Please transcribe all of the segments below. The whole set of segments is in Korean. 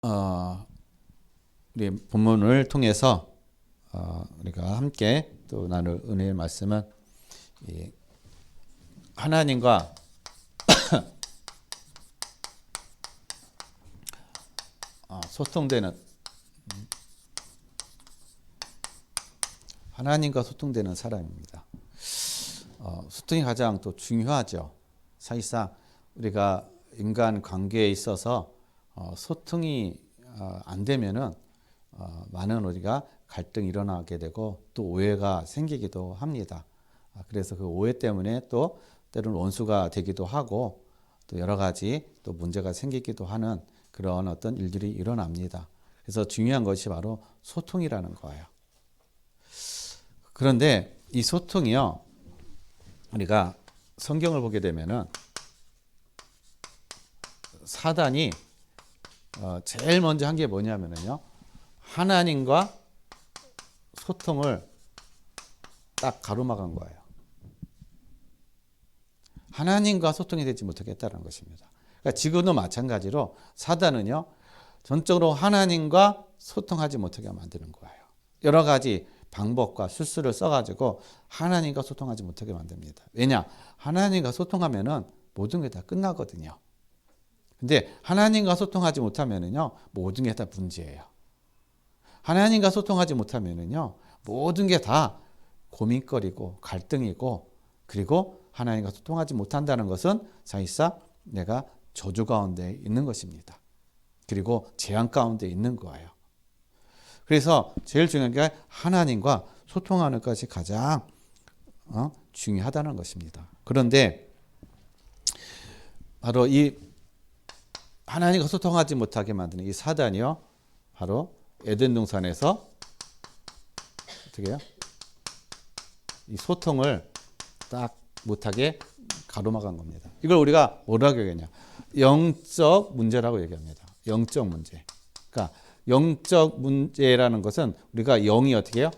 우리 본문을 통해서 우리가 함께 또 나눌 은혜의 말씀은 이 하나님과 소통되는 사람입니다. 소통이 가장 또 중요하죠. 사실상 우리가 인간 관계에 있어서 소통이 안 되면은 많은 우리가 갈등이 일어나게 되고 또 오해가 생기기도 합니다. 그래서 그 오해 때문에 또 때로는 원수가 되기도 하고 또 여러 가지 또 문제가 생기기도 하는 그런 어떤 일들이 일어납니다. 그래서 중요한 것이 바로 소통이라는 거예요. 그런데 이 소통이요, 우리가 성경을 보게 되면은 사단이 제일 먼저 한 게 뭐냐면요, 하나님과 소통을 딱 가로막은 거예요. 하나님과 소통이 되지 못하겠다는 것입니다. 그러니까 지금도 마찬가지로 사단은요, 전적으로 하나님과 소통하지 못하게 만드는 거예요. 여러 가지 방법과 술수를 써가지고 하나님과 소통하지 못하게 만듭니다. 왜냐? 하나님과 소통하면은 모든 게 다 끝나거든요. 근데 하나님과 소통하지 못하면은요, 모든 게 다 문제예요. 하나님과 소통하지 못하면은요, 모든 게 다 고민거리고 갈등이고, 그리고 하나님과 소통하지 못한다는 것은 사실상 내가 저주 가운데 있는 것입니다. 그리고 재앙 가운데 있는 거예요. 그래서 제일 중요한 게 하나님과 소통하는 것이 가장 중요하다는 것입니다. 그런데 바로 이 하나님과 소통하지 못하게 만드는 이 사단이요, 바로 에덴 동산에서 어떻게 해요? 이 소통을 딱 못하게 가로막은 겁니다. 이걸 우리가 뭐라고 얘기하냐? 영적 문제라고 얘기합니다. 영적 문제. 그러니까 영적 문제라는 것은 우리가 영이 어떻게 해요?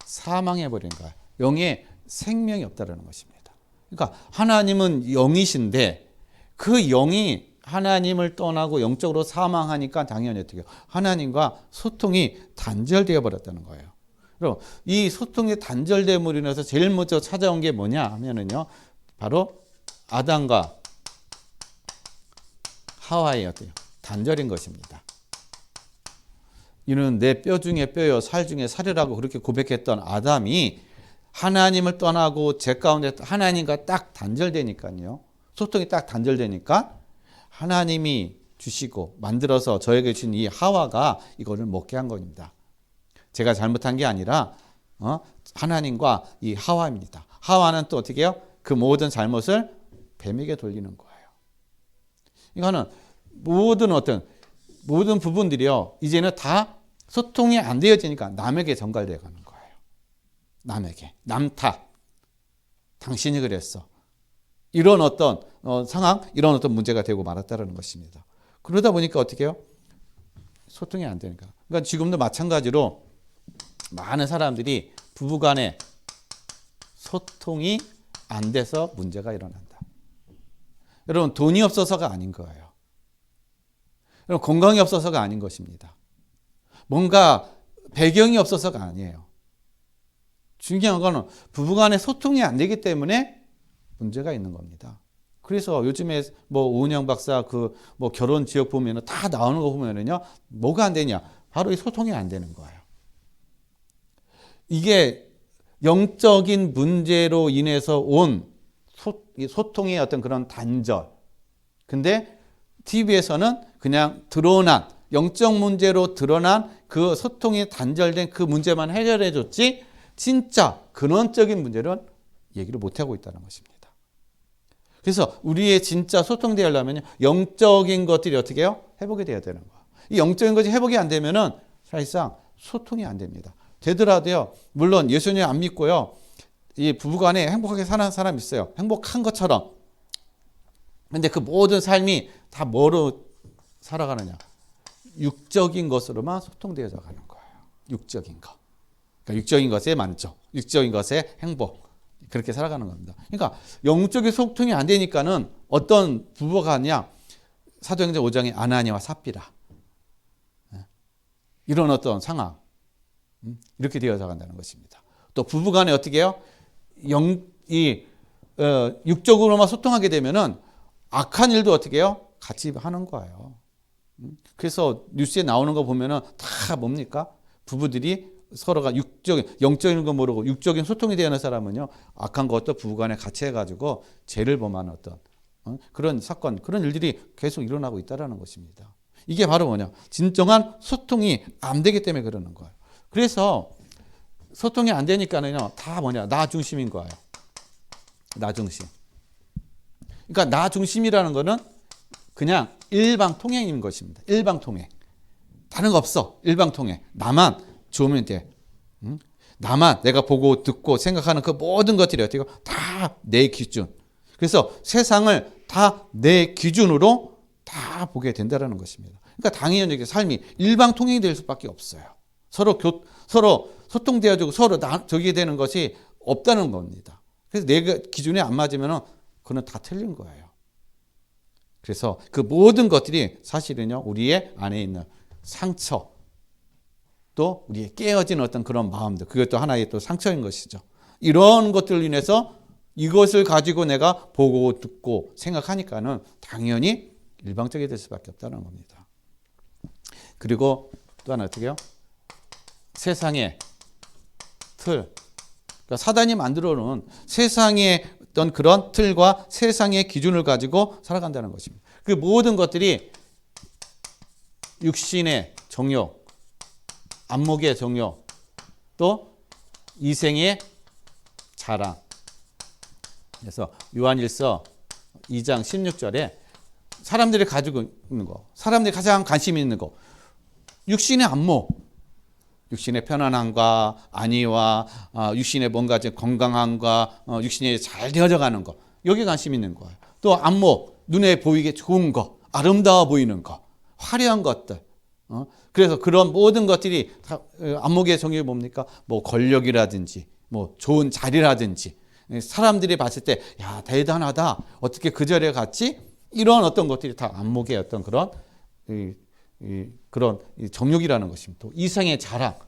사망해버린 거야. 영에 생명이 없다는 것입니다. 그러니까 하나님은 영이신데 그 영이 하나님을 떠나고 영적으로 사망하니까 당연히 어떻게 해요? 하나님과 소통이 단절되어 버렸다는 거예요. 그럼 이 소통이 단절됨으로 인해서 제일 먼저 찾아온 게 뭐냐 하면은요, 바로 아담과 하와의 어때요? 단절인 것입니다. 이는 내 뼈 중에 뼈요 살 중에 살이라고 그렇게 고백했던 아담이 하나님을 떠나고 제 가운데 하나님과 딱 단절되니까요. 소통이 딱 단절되니까 하나님이 주시고 만들어서 저에게 주신 이 하와가 이거를 먹게 한 겁니다. 제가 잘못한 게 아니라 하나님과 이 하와입니다. 하와는 또 어떻게 해요? 그 모든 잘못을 뱀에게 돌리는 거예요. 이거는 모든 부분들이요, 이제는 다 소통이 안 되어지니까 남에게 전갈되어 가는 거예요. 남에게. 남 탓. 당신이 그랬어. 이런 어떤 상황, 이런 어떤 문제가 되고 말았다는 것입니다. 그러다 보니까 어떻게 해요? 소통이 안 되니까. 그러니까 지금도 마찬가지로 많은 사람들이 부부간에 소통이 안 돼서 문제가 일어난다. 여러분, 돈이 없어서가 아닌 거예요. 여러분, 건강이 없어서가 아닌 것입니다. 뭔가 배경이 없어서가 아니에요. 중요한 거는 부부간에 소통이 안 되기 때문에 문제가 있는 겁니다. 그래서 요즘에 오은영 박사 결혼 지역 보면은 다 나오는 거 보면은요, 뭐가 안 되냐? 바로 이 소통이 안 되는 거예요. 이게 영적인 문제로 인해서 온 소통의 어떤 그런 단절. 근데 TV에서는 그냥 드러난, 영적 문제로 드러난 그 소통이 단절된 그 문제만 해결해 줬지, 진짜 근원적인 문제는 얘기를 못하고 있다는 것입니다. 그래서 우리의 진짜 소통되려면 영적인 것들이 어떻게 해요? 회복이 돼야 되는 거야. 이 영적인 것이 회복이 안 되면은 사실상 소통이 안 됩니다. 되더라도요, 물론 예수님 안 믿고요, 이 부부간에 행복하게 사는 사람 있어요. 행복한 것처럼. 근데 그 모든 삶이 다 뭐로 살아가느냐? 육적인 것으로만 소통되어져 가는 거예요. 육적인 것. 그러니까 육적인 것에 만족, 육적인 것에 행복. 그렇게 살아가는 겁니다. 그러니까 영적인 소통이 안 되니까는 어떤 부부가 하냐? 사도행전 5장에 아나니와 삽비라. 이런 어떤 상황. 이렇게 되어서 간다는 것입니다. 또 부부간에 어떻게 해요? 육적으로만 소통하게 되면은 악한 일도 어떻게 해요? 같이 하는 거예요. 그래서 뉴스에 나오는 거 보면은 다 뭡니까? 부부들이 서로가 영적인 거 모르고 육적인 소통이 되는 사람은요, 악한 것도 부부간에 같이 해가지고 죄를 범하는 어떤 그런 사건, 그런 일들이 계속 일어나고 있다는 것입니다. 이게 바로 뭐냐? 진정한 소통이 안 되기 때문에 그러는 거예요. 그래서 소통이 안 되니까는요, 다 뭐냐? 나 중심인 거예요. 나 중심. 그러니까 나 중심이라는 거는 그냥 일방통행인 것입니다. 일방통행. 다른 거 없어. 일방통행. 나만 좋으면 돼. 나만 내가 보고 듣고 생각하는 그 모든 것들이 어떻게 다 내 기준. 그래서 세상을 다 내 기준으로 다 보게 된다는 것입니다. 그러니까 당연히 삶이 일방통행이 될 수밖에 없어요. 서로 소통되어지고 서로 저기 되는 것이 없다는 겁니다. 그래서 내 기준에 안 맞으면 그건 다 틀린 거예요. 그래서 그 모든 것들이 사실은요, 우리의 안에 있는 상처, 또 우리의 깨어진 어떤 그런 마음들, 그것도 하나의 또 상처인 것이죠. 이런 것들로 인해서 이것을 가지고 내가 보고 듣고 생각하니까는 당연히 일방적이 될 수밖에 없다는 겁니다. 그리고 또 하나 어떻게 해요? 세상의 틀, 그러니까 사단이 만들어 놓은 세상의 어떤 그런 틀과 세상의 기준을 가지고 살아간다는 것입니다. 그 모든 것들이 육신의 정욕, 안목의 정욕, 또 이생의 자랑. 그래서 요한일서 2장 16절에 사람들이 가지고 있는 거, 사람들이 가장 관심 있는 거, 육신의 안목, 육신의 편안함과 안위와 육신의 뭔가 건강함과 육신이 잘 되어져 가는 거, 여기 관심 있는 거예요. 또 안목, 눈에 보이게 좋은 거, 아름다워 보이는 거, 화려한 것들. 그래서 그런 모든 것들이 다 안목의 정의가 뭡니까? 뭐 권력이라든지, 뭐 좋은 자리라든지, 사람들이 봤을 때, 야, 대단하다. 어떻게 그 자리에 갔지? 이런 어떤 것들이 다 안목의 어떤 그런 그런 정욕이라는 것입니다. 또 이성의 자랑,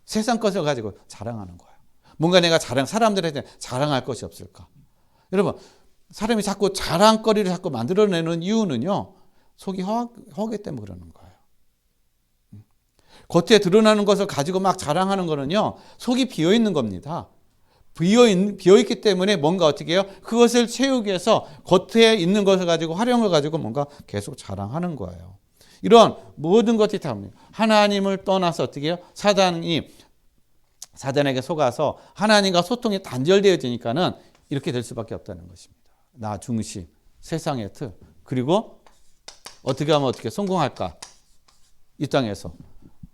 세상 것을 가지고 자랑하는 거예요. 뭔가 내가 사람들한테 자랑할 것이 없을까? 여러분, 사람이 자꾸 자랑거리를 자꾸 만들어내는 이유는요, 속이 허하기 때문에 그러는 거예요. 겉에 드러나는 것을 가지고 막 자랑하는 거는요, 속이 비어 있는 겁니다. 비어 있기 때문에 뭔가 어떻게 해요? 그것을 채우기 위해서 겉에 있는 것을 가지고 활용을 가지고 뭔가 계속 자랑하는 거예요. 이런 모든 것이 다 하나님을 떠나서 어떻게 해요? 사단에게 속아서 하나님과 소통이 단절되어지니까는 이렇게 될 수밖에 없다는 것입니다. 나 중심, 세상의 틀, 그리고 어떻게 하면 어떻게 성공할까? 이 땅에서.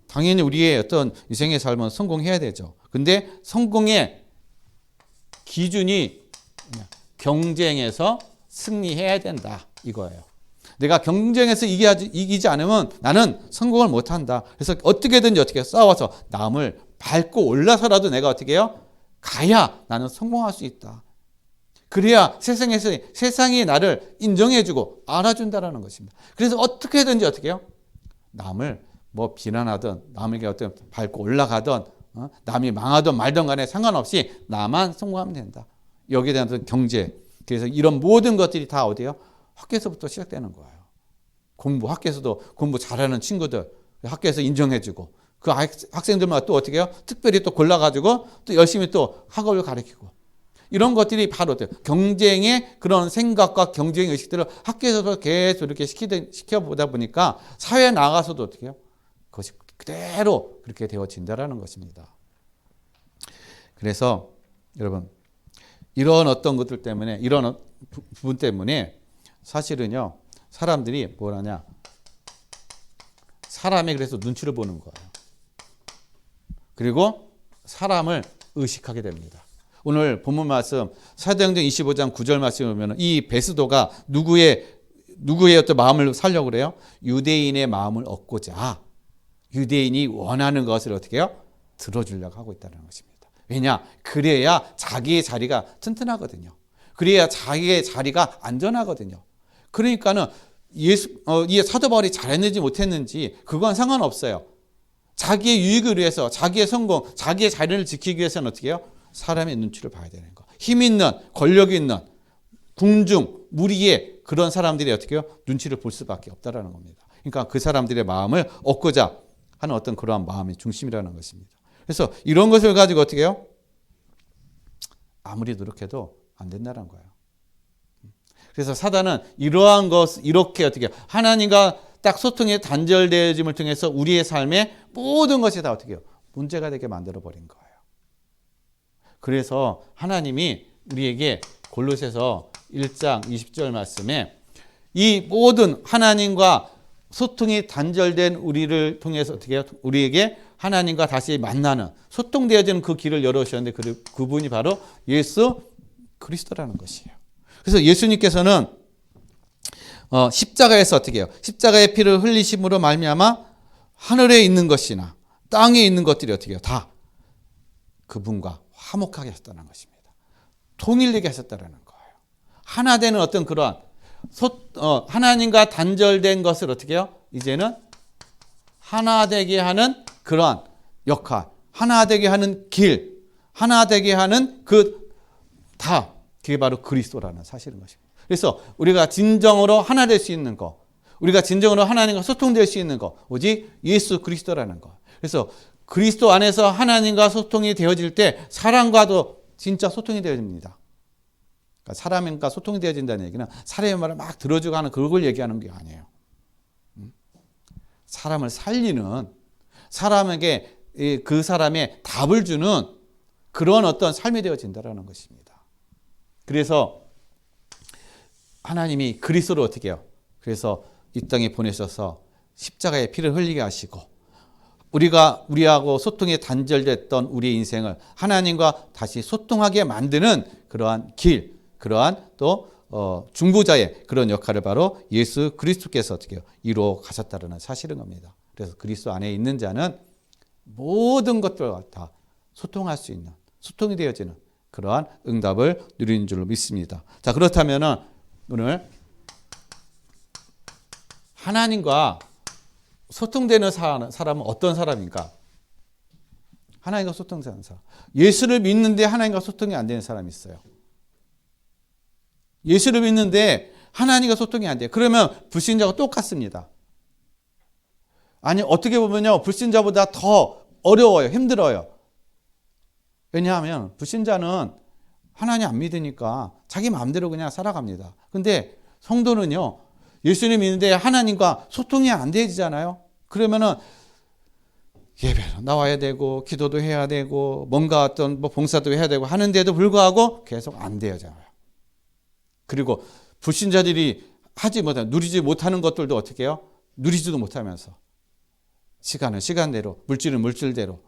당연히 우리의 어떤 인생의 삶은 성공해야 되죠. 근데 성공의 기준이 경쟁에서 승리해야 된다, 이거예요. 내가 경쟁에서 이기지 않으면 나는 성공을 못한다. 그래서 어떻게든지 어떻게 싸워서 남을 밟고 올라서라도 내가 어떻게 해요? 가야 나는 성공할 수 있다. 그래야 세상이 나를 인정해주고 알아준다라는 것입니다. 그래서 어떻게든지 어떻게 해요? 남을 뭐 비난하든 남에게 어떤 밟고 올라가든 남이 망하든 말든 간에 상관없이 나만 성공하면 된다. 여기에 대한 어떤 경제. 그래서 이런 모든 것들이 다 어디예요? 학교에서부터 시작되는 거예요. 학교에서도 공부 잘하는 친구들 학교에서 인정해주고 그 학생들만 또 어떻게 해요? 특별히 또 골라가지고 또 열심히 또 학업을 가르치고 이런 것들이 바로 경쟁의 그런 생각과 경쟁 의식들을 학교에서도 계속 이렇게 시켜보다 보니까 사회에 나가서도 어떻게 해요? 그것이 그대로 그렇게 되어진다라는 것입니다. 그래서 여러분 이런 어떤 것들 때문에 이런 부분 때문에 사실은요 사람들이 뭐라냐 사람의 그래서 눈치를 보는 거예요. 그리고 사람을 의식하게 됩니다. 오늘 본문 말씀 사도행전 25장 9절 말씀에 보면 이 베스도가 누구의 어떤 마음을 살려고 그래요? 유대인의 마음을 얻고자 유대인이 원하는 것을 어떻게 해요? 들어주려고 하고 있다는 것입니다. 왜냐? 그래야 자기의 자리가 튼튼하거든요. 그래야 자기의 자리가 안전하거든요. 그러니까는 이 사도 바울이 잘했는지 못했는지 그건 상관없어요. 자기의 유익을 위해서, 자기의 성공, 자기의 자리를 지키기 위해서는 어떻게 해요? 사람의 눈치를 봐야 되는 거. 힘 있는, 권력이 있는, 궁중, 무리의 그런 사람들이 어떻게 해요? 눈치를 볼 수밖에 없다라는 겁니다. 그러니까 그 사람들의 마음을 얻고자 하는 어떤 그러한 마음의 중심이라는 것입니다. 그래서 이런 것을 가지고 어떻게 해요? 아무리 노력해도 안 된다는 거예요. 그래서 사단은 이러한 것, 이렇게 어떻게 해요? 하나님과 딱 소통이 단절되어짐을 통해서 우리의 삶의 모든 것이 다 어떻게 해요? 문제가 되게 만들어버린 거예요. 그래서 하나님이 우리에게 골로새서 1장 20절 말씀에 이 모든 하나님과 소통이 단절된 우리를 통해서 어떻게 해요? 우리에게 하나님과 다시 만나는, 소통되어지는 그 길을 열어주셨는데 그분이 바로 예수 그리스도라는 것이에요. 그래서 예수님께서는 십자가에서 어떻게 해요? 십자가의 피를 흘리심으로 말미암아 하늘에 있는 것이나 땅에 있는 것들이 어떻게 해요? 다 그분과 화목하게 하셨다는 것입니다. 통일되게 하셨다는 거예요. 하나 되는 어떤 그러한 하나님과 단절된 것을 어떻게 해요? 이제는 하나 되게 하는 그러한 역할, 하나 되게 하는 길, 하나 되게 하는 그게 바로 그리스도라는 사실인 것입니다. 그래서 우리가 진정으로 하나 될 수 있는 것, 우리가 진정으로 하나님과 소통될 수 있는 것, 오직 예수 그리스도라는 것. 그래서 그리스도 안에서 하나님과 소통이 되어질 때 사람과도 진짜 소통이 되어집니다. 그러니까 사람과 소통이 되어진다는 얘기는 사람의 말을 막 들어주고 하는 그걸 얘기하는 게 아니에요. 사람을 살리는, 사람에게 그 사람의 답을 주는 그런 어떤 삶이 되어진다는 것입니다. 그래서 하나님이 그리스도를 어떻게 해요? 그래서 이 땅에 보내셔서 십자가에 피를 흘리게 하시고 우리하고 소통이 단절됐던 우리의 인생을 하나님과 다시 소통하게 만드는 그러한 길, 그러한 또 중보자의 그런 역할을 바로 예수 그리스도께서 어떻게 해요? 이루어 가셨다는 사실인 겁니다. 그래서 그리스도 안에 있는 자는 모든 것들과 다 소통할 수 있는, 소통이 되어지는 그러한 응답을 누리는 줄로 믿습니다. 자, 그렇다면은 오늘 하나님과 소통되는 사람은 어떤 사람인가? 하나님과 소통되는 사람. 예수를 믿는데 하나님과 소통이 안 되는 사람이 있어요. 예수를 믿는데 하나님과 소통이 안 돼요. 그러면 불신자와 똑같습니다. 아니, 어떻게 보면요, 불신자보다 더 어려워요. 힘들어요. 왜냐하면 불신자는 하나님 안 믿으니까 자기 마음대로 그냥 살아갑니다. 근데 성도는요, 예수님 믿는데 하나님과 소통이 안 되잖아요. 그러면은 예배로 나와야 되고 기도도 해야 되고 뭔가 어떤 봉사도 해야 되고 하는데도 불구하고 계속 안 되어져요. 그리고 불신자들이 누리지 못하는 것들도 어떻게 해요? 누리지도 못하면서 시간은 시간대로, 물질은 물질대로,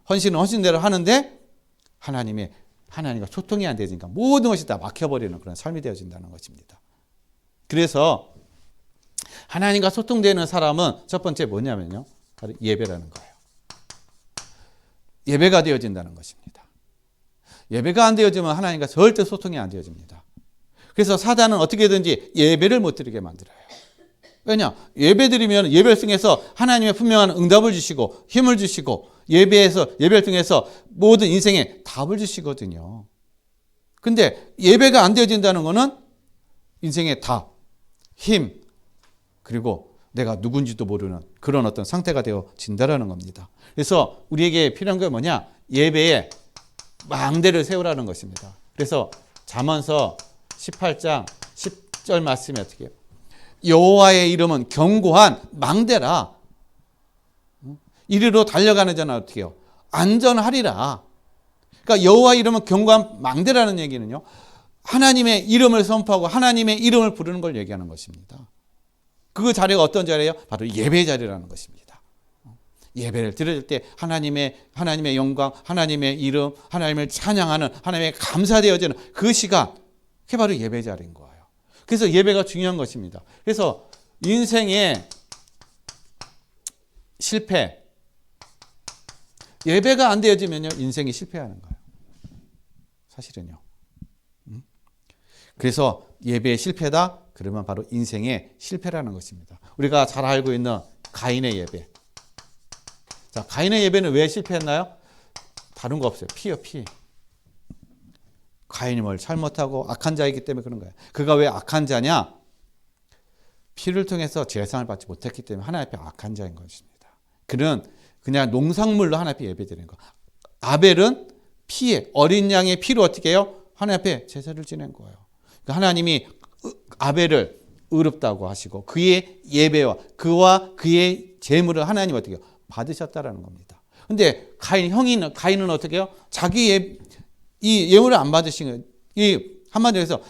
헌신은 헌신대로 하는데 하나님과 소통이 안 되니까 모든 것이 다 막혀버리는 그런 삶이 되어진다는 것입니다. 그래서 하나님과 소통되는 사람은 첫 번째 뭐냐면요, 바로 예배라는 거예요. 예배가 되어진다는 것입니다. 예배가 안 되어지면 하나님과 절대 소통이 안 되어집니다. 그래서 사단은 어떻게든지 예배를 못 드리게 만들어요. 왜냐? 예배 드리면 예배를 통해서 하나님의 분명한 응답을 주시고 힘을 주시고 예배를 통해서 모든 인생에 답을 주시거든요. 근데 예배가 안 되어진다는 것은 인생의 답, 힘, 그리고 내가 누군지도 모르는 그런 어떤 상태가 되어진다는 겁니다. 그래서 우리에게 필요한 게 뭐냐? 예배에 망대를 세우라는 것입니다. 그래서 잠언서 18장 10절 말씀이 어떻게 해요? 여호와의 이름은 견고한 망대라. 이리로 달려가는 자는 어떻게 해요? 안전하리라. 그러니까 여호와의 이름은 견고한 망대라는 얘기는요, 하나님의 이름을 선포하고 하나님의 이름을 부르는 걸 얘기하는 것입니다. 그 자리가 어떤 자리예요? 바로 예배 자리라는 것입니다. 예배를 드릴 때 하나님의 영광, 하나님의 이름, 하나님을 찬양하는, 하나님의 감사되어지는 그 시간, 그게 바로 예배 자리인 거예요. 그래서 예배가 중요한 것입니다. 그래서 인생의 실패, 예배가 안 되어지면요, 인생이 실패하는 거예요. 사실은요. 그래서 예배의 실패다? 그러면 바로 인생의 실패라는 것입니다. 우리가 잘 알고 있는 가인의 예배. 자, 가인의 예배는 왜 실패했나요? 다른 거 없어요. 피요, 피. 가인이 뭘 잘못하고 악한 자이기 때문에 그런 거예요. 그가 왜 악한 자냐? 피를 통해서 제사를 받지 못했기 때문에 하나님 앞에 악한 자인 것입니다. 그는 그냥 농산물로 하나님 앞에 예배드리는 거. 아벨은 피에, 어린 양의 피로 어떻게 해요? 하나님 앞에 제사를 지낸 거예요. 그러니까 하나님이 아벨을 의롭다고 하시고 그의 예배와 그와 그의 제물을 하나님 어떻게 해요? 받으셨다라는 겁니다. 근데 가인은 어떻게 해요? 자기 이 예물을 안 받으신 거예요. 이 한마디로 해서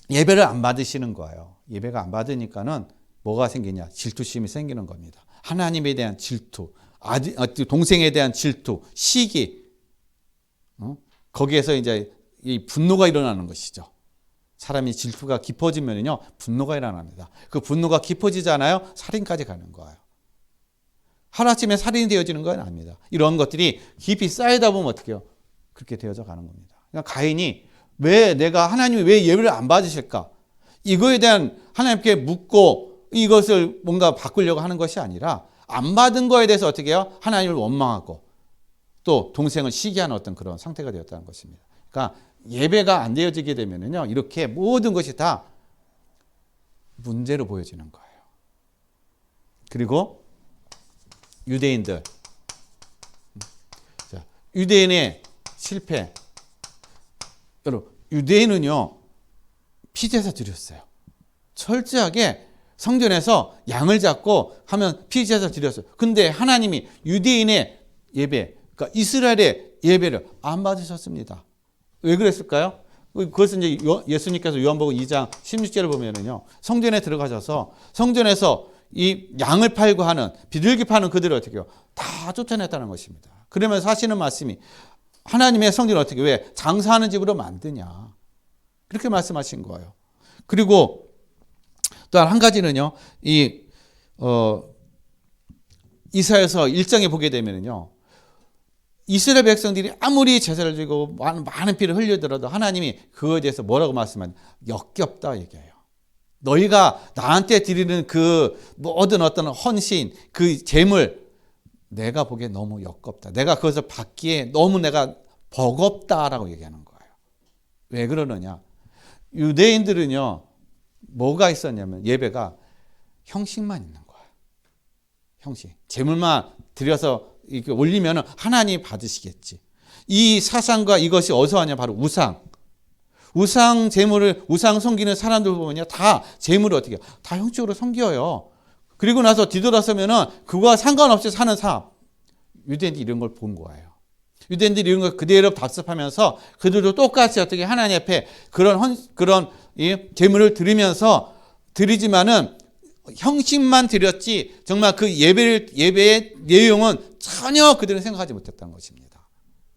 예배를 안 받으시는 거예요. 예배가 안 받으니까는 뭐가 생기냐? 질투심이 생기는 겁니다. 하나님에 대한 질투, 동생에 대한 질투, 시기. 거기에서 이제 이 분노가 일어나는 것이죠. 사람이 질투가 깊어지면요, 분노가 일어납니다. 그 분노가 깊어지잖아요, 살인까지 가는 거예요. 하루아침에 살인이 되어지는 건 아닙니다. 이런 것들이 깊이 쌓이다 보면 어떻게 해요? 그렇게 되어져 가는 겁니다. 그러니까 가인이 하나님이 왜 예배를 안 받으실까? 이거에 대한 하나님께 묻고 이것을 뭔가 바꾸려고 하는 것이 아니라 안 받은 거에 대해서 어떻게 해요? 하나님을 원망하고 또 동생을 시기하는 어떤 그런 상태가 되었다는 것입니다. 그러니까 예배가 안 되어지게 되면요, 이렇게 모든 것이 다 문제로 보여지는 거예요. 그리고 유대인들, 유대인의 실패. 여러분, 유대인은요, 피제사 드렸어요. 철저하게 성전에서 양을 잡고 하면 피제사 드렸어요. 근데 하나님이 유대인의 예배, 그러니까 이스라엘의 예배를 안 받으셨습니다. 왜 그랬을까요? 그것은 이제 예수님께서 요한복음 2장 16절을 보면은요, 성전에 들어가셔서 성전에서 이 양을 팔고 하는 비둘기 파는 그들을 어떻게 해요? 다 쫓아냈다는 것입니다. 그러면서 하시는 말씀이 하나님의 성전을 어떻게 왜 장사하는 집으로 만드냐, 그렇게 말씀하신 거예요. 그리고 또 한 가지는요, 이사야서 1장에 보게 되면은요, 이스라엘 백성들이 아무리 제사를 드리고 많은 피를 흘리더라도 하나님이 그거에 대해서 뭐라고 말씀하냐? 역겹다 얘기해요. 너희가 나한테 드리는 그 모든 어떤 헌신, 그 제물, 내가 보기에 너무 역겹다. 내가 그것을 받기에 너무 내가 버겁다라고 얘기하는 거예요. 왜 그러느냐? 유대인들은요, 뭐가 있었냐면 예배가 형식만 있는 거예요. 형식. 제물만 드려서 이렇게 올리면 하나님이 받으시겠지. 이 사상과 이것이 어디서 하냐? 바로 우상 제물을, 우상 섬기는 사람들 보면요, 다 제물을 어떻게 해요? 다 형식으로 섬겨요. 그리고 나서 뒤돌아서면은 그거와 상관없이 사는 삶. 유대인들이 이런 걸 본 거예요. 유대인들이 이런 걸 그대로 답습하면서 그들도 똑같이 어떻게 하나님 앞에 그런 이 제물을 드리지만은 형식만 드렸지 정말 그 예배의 내용은 전혀 그들은 생각하지 못했다는 것입니다.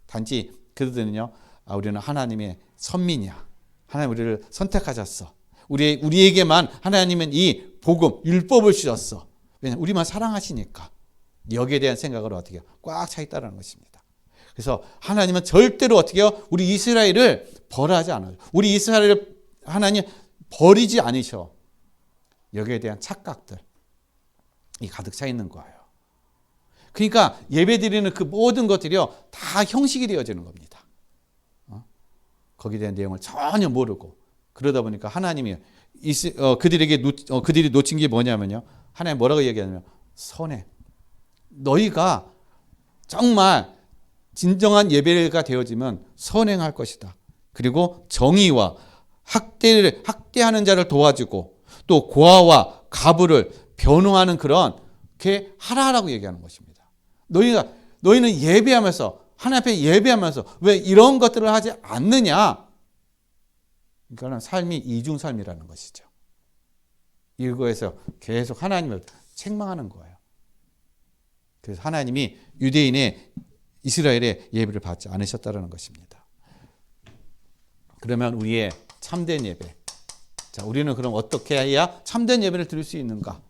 단지 그들은요, 우리는 하나님의 선민이야. 하나님 우리를 선택하셨어. 우리에게만 하나님은 이 복음, 율법을 주셨어. 왜냐하면 우리만 사랑하시니까. 여기에 대한 생각을 어떻게 꽉 차 있다는 것입니다. 그래서 하나님은 절대로 어떻게 해요? 우리 이스라엘을 벌하지 않아요. 우리 이스라엘을 하나님 버리지 않으셔. 여기에 대한 착각들이 가득 차 있는 거예요. 그러니까 예배드리는 그 모든 것들이요, 다 형식이 되어지는 겁니다. 거기에 대한 내용을 전혀 모르고 그러다 보니까 하나님이 그들이 놓친 게 뭐냐면요, 하나님 뭐라고 얘기하냐면 선해. 너희가 정말 진정한 예배가 되어지면 선행할 것이다. 그리고 정의와 학대하는 자를 도와주고 또 고아와 가부를 변호하는 그렇게 하라라고 얘기하는 것입니다. 너희는 예배하면서 하나님 앞에 예배하면서 왜 이런 것들을 하지 않느냐? 그러니까 삶이 이중 삶이라는 것이죠. 이거에서 계속 하나님을 책망하는 거예요. 그래서 하나님이 유대인의 이스라엘의 예배를 받지 않으셨다는 것입니다. 그러면 우리의 참된 예배, 자, 우리는 그럼 어떻게 해야 참된 예배를 드릴 수 있는가?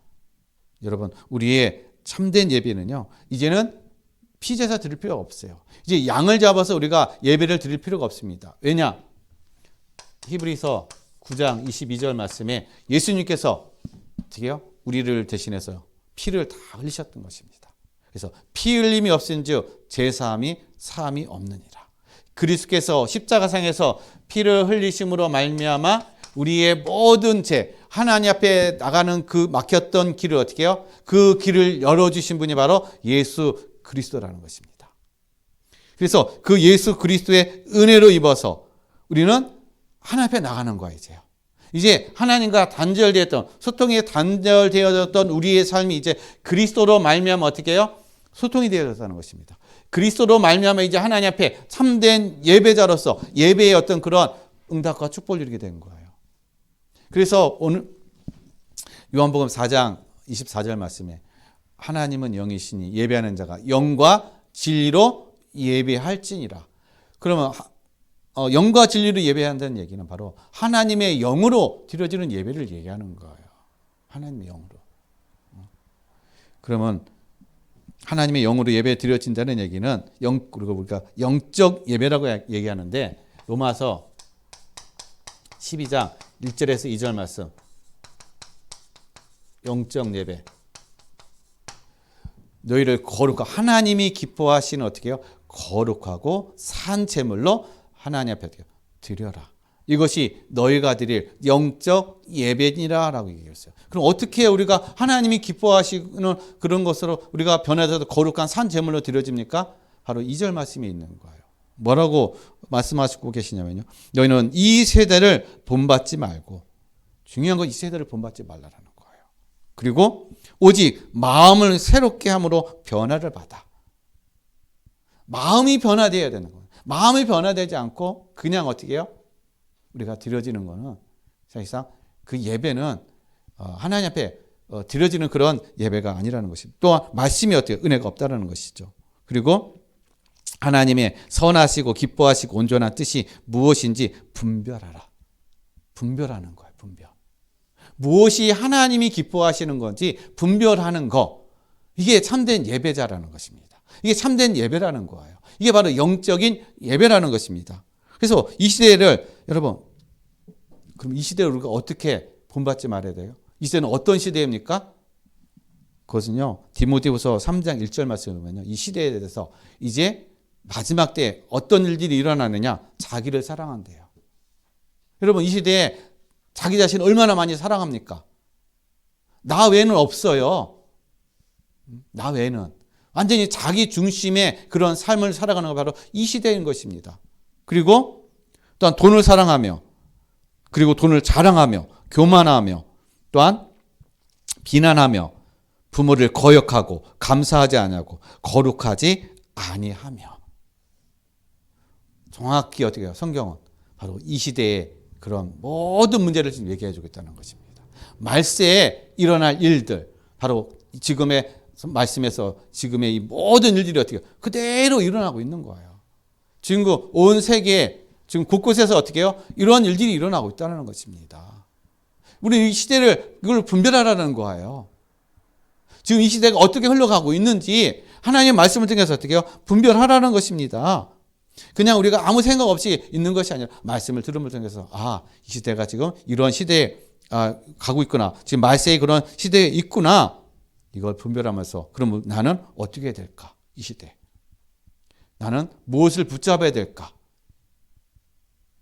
여러분, 우리의 참된 예배는요, 이제는 피제사 드릴 필요가 없어요. 이제 양을 잡아서 우리가 예배를 드릴 필요가 없습니다. 왜냐? 히브리서 9장 22절 말씀에 예수님께서 어떻게 해요? 우리를 대신해서 피를 다 흘리셨던 것입니다. 그래서 피 흘림이 없은즉 제사함이 사함이 없느니라. 그리스도께서 십자가상에서 피를 흘리심으로 말미암아 우리의 모든 죄, 하나님 앞에 나가는 그 막혔던 길을 어떻게 해요? 그 길을 열어주신 분이 바로 예수 그리스도라는 것입니다. 그래서 그 예수 그리스도의 은혜로 입어서 우리는 하나님 앞에 나가는 거야, 이제요. 이제 하나님과 단절되었던, 소통이 단절되어졌던 우리의 삶이 이제 그리스도로 말미암아 어떻게 해요? 소통이 되어졌다는 것입니다. 그리스도로 말미암아 이제 하나님 앞에 참된 예배자로서 예배의 어떤 그런 응답과 축복을 누리게 된 거예요. 그래서 오늘 요한복음 4장 24절 말씀에 하나님은 영이시니 예배하는 자가 영과 진리로 예배할지니라. 그러면 영과 진리로 예배한다는 얘기는 바로 하나님의 영으로 드려지는 예배를 얘기하는 거예요. 하나님의 영으로. 그러면 하나님의 영으로 예배 드려진다는 얘기는 그리고 우리가 영적 예배라고 얘기하는데 로마서 12장 1절에서 2절 말씀. 영적 예배. 너희를 거룩하고 하나님이 기뻐하시는 어떻게 해요? 거룩하고 산 제물로 하나님 앞에 드려라. 이것이 너희가 드릴 영적 예배니라 라고 얘기했어요. 그럼 어떻게 우리가 하나님이 기뻐하시는 그런 것으로 우리가 변화되어서 거룩한 산 제물로 드려집니까? 바로 2절 말씀이 있는 거예요. 뭐라고 말씀하시고 계시냐면요. 너희는 이 세대를 본받지 말고, 중요한 건 이 세대를 본받지 말라라는 거예요. 그리고 오직 마음을 새롭게 함으로 변화를 받아. 마음이 변화되어야 되는 거예요. 마음이 변화되지 않고 그냥 어떻게 해요? 우리가 드려지는 거는 사실상 그 예배는 하나님 앞에 드려지는 그런 예배가 아니라는 것입니다. 또한 말씀이 어때요? 은혜가 없다라는 것이죠. 그리고 하나님의 선하시고 기뻐하시고 온전한 뜻이 무엇인지 분별하라. 분별하는 거예요. 분별. 무엇이 하나님이 기뻐하시는 건지 분별하는 거. 이게 참된 예배자라는 것입니다. 이게 참된 예배라는 거예요. 이게 바로 영적인 예배라는 것입니다. 그래서 이 시대를 여러분, 그럼 이 시대를 우리가 어떻게 본받지 말아야 돼요? 이 시대는 어떤 시대입니까? 그것은요, 디모데후서 3장 1절 말씀을 보면요, 이 시대에 대해서 이제 마지막 때 어떤 일들이 일어나느냐? 자기를 사랑한대요. 여러분, 이 시대에 자기 자신을 얼마나 많이 사랑합니까? 나 외에는 없어요. 나 외에는. 완전히 자기 중심의 그런 삶을 살아가는 거 바로 이 시대인 것입니다. 그리고 또한 돈을 사랑하며, 그리고 돈을 자랑하며, 교만하며, 또한 비난하며, 부모를 거역하고, 감사하지 아니하고, 거룩하지 아니하며. 정확히 어떻게 해요? 성경은 바로 이 시대의 그런 모든 문제를 지금 얘기해 주겠다는 것입니다. 말세에 일어날 일들, 바로 지금의 말씀에서 지금의 이 모든 일들이 어떻게 그대로 일어나고 있는 거예요. 지금 온 세계에 지금 곳곳에서 어떻게 해요? 이러한 일들이 일어나고 있다는 것입니다. 우리 이 시대를 이걸 분별하라는 거예요. 지금 이 시대가 어떻게 흘러가고 있는지 하나님의 말씀을 통해서 어떻게 해요? 분별하라는 것입니다. 그냥 우리가 아무 생각 없이 있는 것이 아니라 말씀을 들음을 통해서 이 시대가 지금 이런 시대에 가고 있구나. 지금 말세의 그런 시대에 있구나. 이걸 분별하면서 그럼 나는 어떻게 해야 될까? 이 시대. 나는 무엇을 붙잡아야 될까?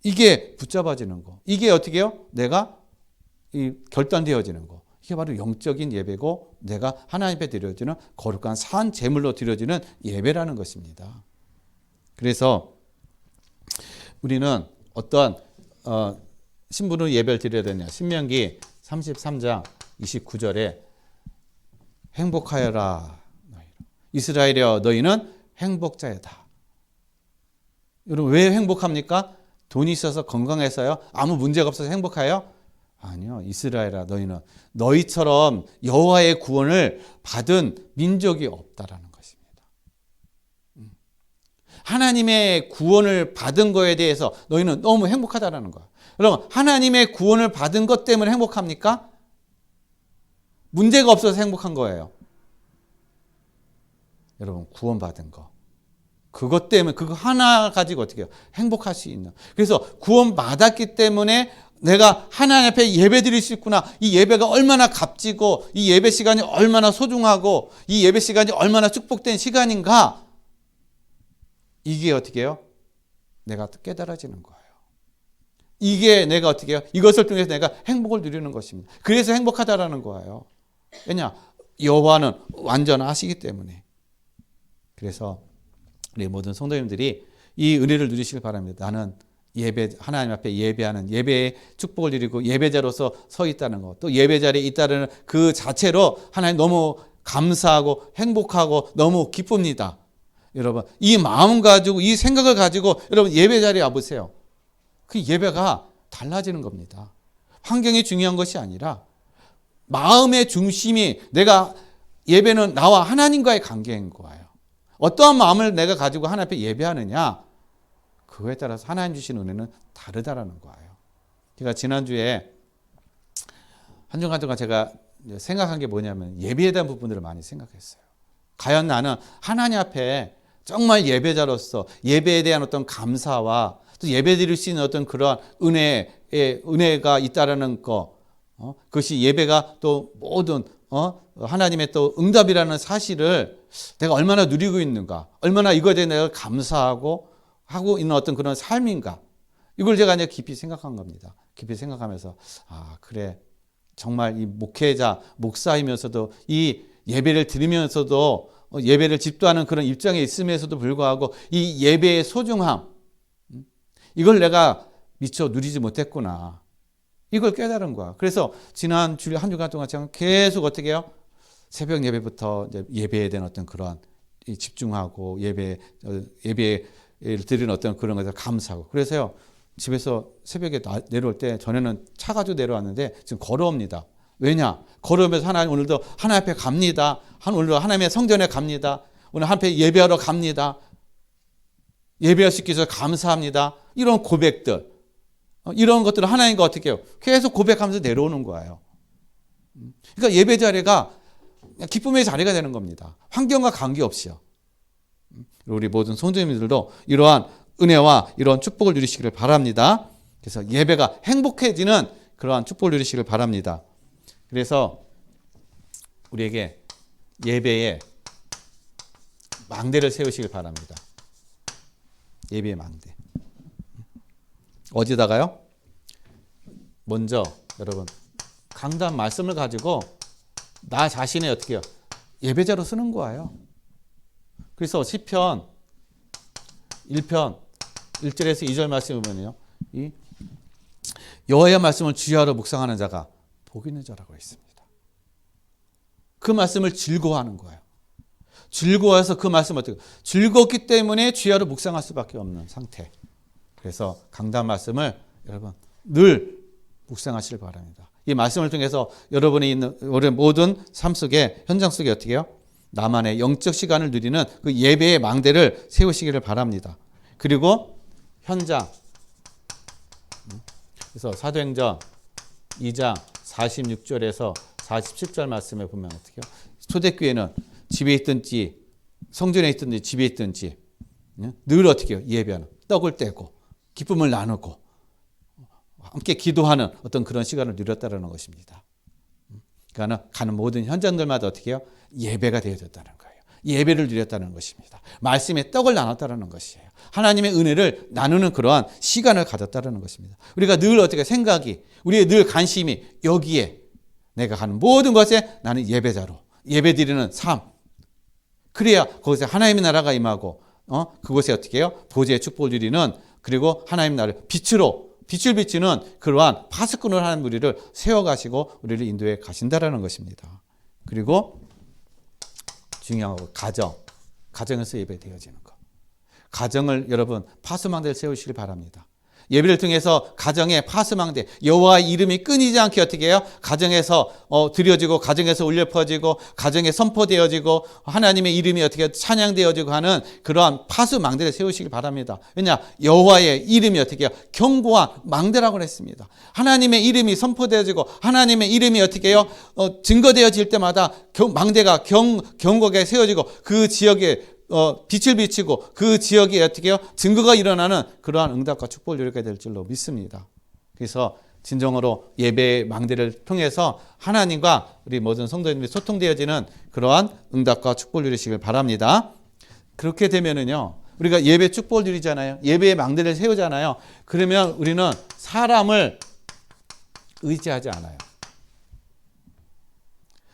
이게 붙잡아지는 거. 이게 어떻게 해요? 내가 결단되어지는 거. 이게 바로 영적인 예배고 내가 하나님 앞에 드려지는 거룩한 산 제물로 드려지는 예배라는 것입니다. 그래서 우리는 어떠한 신분으로 예배를 드려야 되냐. 신명기 33장 29절에 행복하여라. 이스라엘이여 너희는 행복자이다. 여러분 왜 행복합니까? 돈이 있어서 건강해서요? 아무 문제가 없어서 행복해요? 아니요. 이스라엘아 너희는 너희처럼 여호와의 구원을 받은 민족이 없다라는 것입니다. 하나님의 구원을 받은 거에 대해서 너희는 너무 행복하다라는 거야. 여러분 하나님의 구원을 받은 것 때문에 행복합니까? 문제가 없어서 행복한 거예요. 여러분 구원받은 거. 그것 때문에 그거 하나 가지고 어떻게 해요? 행복할 수 있는. 그래서 구원받았기 때문에 내가 하나님 앞에 예배 드릴 수 있구나. 이 예배가 얼마나 값지고 이 예배 시간이 얼마나 소중하고 이 예배 시간이 얼마나 축복된 시간인가. 이게 어떻게 해요? 내가 깨달아지는 거예요. 이게 내가 어떻게 해요? 이것을 통해서 내가 행복을 누리는 것입니다. 그래서 행복하다라는 거예요. 왜냐? 여호와는 완전하시기 때문에. 그래서 우리 모든 성도님들이 이 은혜를 누리시길 바랍니다. 나는 하나님 앞에 예배하는 예배의 축복을 누리고 예배자로서 서 있다는 것, 또 예배 자리에 있다는 그 자체로 하나님 너무 감사하고 행복하고 너무 기쁩니다. 여러분, 이 마음 가지고 이 생각을 가지고 여러분 예배 자리에 와보세요. 그 예배가 달라지는 겁니다. 환경이 중요한 것이 아니라 마음의 중심이 내가 예배는 나와 하나님과의 관계인 거예요. 어떠한 마음을 내가 가지고 하나님 앞에 예배하느냐, 그거에 따라서 하나님 주신 은혜는 다르다라는 거예요. 제가 지난주에 한 주간 동안 제가 생각한 게 뭐냐면 예배에 대한 부분들을 많이 생각했어요. 과연 나는 하나님 앞에 정말 예배자로서 예배에 대한 어떤 감사와 또 예배 드릴 수 있는 어떤 그런 은혜가 있다라는 거, 그것이 예배가 또 모든 하나님의 또 응답이라는 사실을 내가 얼마나 누리고 있는가, 얼마나 이거에 대해 내가 감사하고 하고 있는 어떤 그런 삶인가, 이걸 제가 이제 깊이 생각한 겁니다. 깊이 생각하면서 그래, 정말 이 목회자, 목사이면서도 이 예배를 드리면서도 예배를 집도하는 그런 입장에 있음에서도 불구하고 이 예배의 소중함, 이걸 내가 미처 누리지 못했구나. 이걸 깨달은 거야. 그래서 지난 주일 한 주간 동안 제가 계속 어떻게 해요? 새벽 예배부터 이제 예배에 대한 어떤 그런 집중하고 예배를 드리는 어떤 그런 것을 감사하고. 그래서요, 집에서 새벽에 내려올 때 전에는 차 가지고 내려왔는데 지금 걸어옵니다. 왜냐? 걸어오면서 하나님 오늘도 하나님 앞에 갑니다. 오늘도 하나님의 성전에 갑니다. 오늘 하나님 앞에 예배하러 갑니다. 예배할 수 있게 해서 감사합니다. 이런 고백들, 이런 것들을 하나님과 어떻게 해요? 계속 고백하면서 내려오는 거예요. 그러니까 예배 자리가 기쁨의 자리가 되는 겁니다. 환경과 관계없이요. 우리 모든 성도님들도 이러한 은혜와 이러한 축복을 누리시기를 바랍니다. 그래서 예배가 행복해지는 그러한 축복을 누리시기를 바랍니다. 그래서 우리에게 예배에 망대를 세우시길 바랍니다. 예배의 망대. 어디다가요? 먼저 여러분 강단 말씀을 가지고 나 자신의 어떻게 해요? 예배자로 쓰는 거예요. 그래서 시편 1편 1절에서 2절 말씀을 보면요, 이 여호와의 말씀을 주야로 묵상하는 자가 복 있는 자라고 있습니다. 그 말씀을 즐거워하는 거예요. 즐거워해서 그 말씀을 어떻게 즐겁기 때문에 주야로 묵상할 수밖에 없는 상태. 그래서 강단 말씀을 여러분 늘 묵상하시길 바랍니다. 이 말씀을 통해서 여러분이 있는 우리 모든 삶 속에 현장 속에 어떻게 해요? 나만의 영적 시간을 누리는 그 예배의 망대를 세우시기를 바랍니다. 그리고 현장, 그래서 사도행전 2장 46절에서 47절 말씀에 보면 어떻게 해요? 초대교회는 집에 있든지 성전에 있든지 집에 있든지 늘 어떻게 해요? 예배하는, 떡을 떼고 기쁨을 나누고 함께 기도하는 어떤 그런 시간을 누렸다는 것입니다. 그러니까 가는 모든 현장들마다 어떻게 해요? 예배가 되어졌다는 거예요. 예배를 누렸다는 것입니다. 말씀의 떡을 나눴다는 것이에요. 하나님의 은혜를 나누는 그러한 시간을 가졌다는 것입니다. 우리가 늘 어떻게 생각이, 우리의 늘 관심이 여기에 내가 하는 모든 것에 나는 예배자로 예배 드리는 삶. 그래야 거기서 하나님의 나라가 임하고 그곳에 어떻게 해요? 보좌의 축복을 누리는, 그리고 하나님 나라를 빛을 비추는 그러한 파수꾼을 하는 우리를 세워가시고 우리를 인도해 가신다라는 것입니다. 그리고 중요한 거, 가정에서 예배되어지는 것. 가정을 여러분 파수망대를 세우시길 바랍니다. 예배를 통해서 가정의 파수망대, 여호와의 이름이 끊이지 않게 어떻게 해요? 가정에서 드려지고 가정에서 울려 퍼지고 가정에 선포되어지고 하나님의 이름이 어떻게 찬양되어지고 하는 그러한 파수망대를 세우시길 바랍니다. 왜냐? 여호와의 이름이 어떻게 해요? 견고한 망대라고 했습니다. 하나님의 이름이 선포되어지고 하나님의 이름이 어떻게 해요? 증거되어질 때마다 망대가 견고하게 세워지고 그 지역에 빛을 비치고 그 지역에 어떻게 해요? 증거가 일어나는 그러한 응답과 축복을 누리게 될 줄로 믿습니다. 그래서 진정으로 예배의 망대를 통해서 하나님과 우리 모든 성도님들이 소통되어지는 그러한 응답과 축복을 누리시길 바랍니다. 그렇게 되면은요, 우리가 예배 축복을 누리잖아요. 예배의 망대를 세우잖아요. 그러면 우리는 사람을 의지하지 않아요.